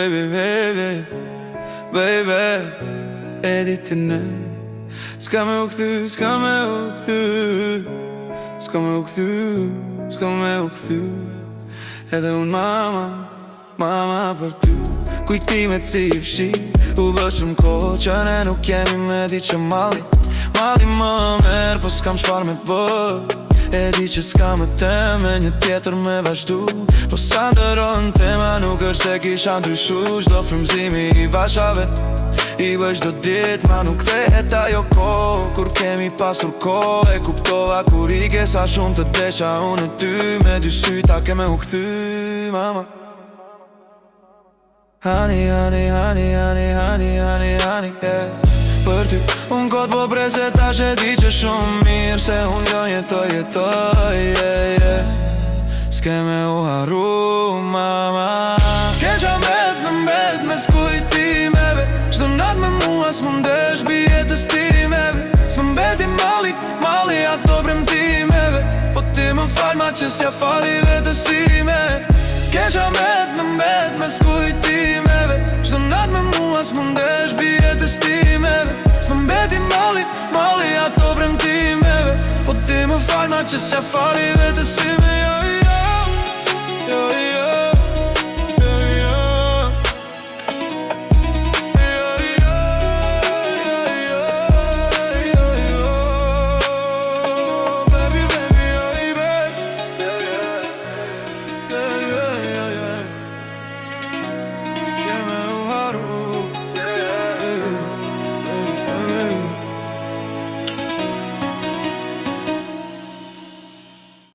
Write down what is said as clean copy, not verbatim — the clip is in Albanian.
baby, baby, baby. E di ti ne s'ka me u kthy, s'ka me u kthy, s'ka me u kthy, s'ka me u kthy. Edhe unë mama për ty. Kujtimet si i fshi, u bë shumë kohë që ne nuk kemi me di që Malli më merë, po s'kam shfar me bë. E di që s'ka më teme, një tjetër me vazhdu. Po sa ndëron tema, nuk është se kisha ndryshu. Çdo frymëzimi i vashave i bëj çdo dit, ma nuk kthehet ajo kohë kur kemi pasur kohë. E kuptova kur i ke sa shumë të desha unë e ty. Me dy syta ke me u kthy, mama. Honey, honey, honey, honey, honey, honey, honey, yeah. Për ty, unë kot po prese tash e di që shumë mirë se unë jo jetoj, yeah, yeah. S'ke me u harru, mama. Keqa mbet me s'kujtimeve. Çdo nat me mua s'mundesh bie të stimeve. S'mbeti Malli ato premtimeve. Po ti më fal ma që s'ja fali vetësime. Keqa mbet me s'kujtimeve. Çdo nat me mua s'mundesh bie të stimeve. S'mbeti Malli ato premtimeve. Po ti më fal ma që s'ja fali vetësime.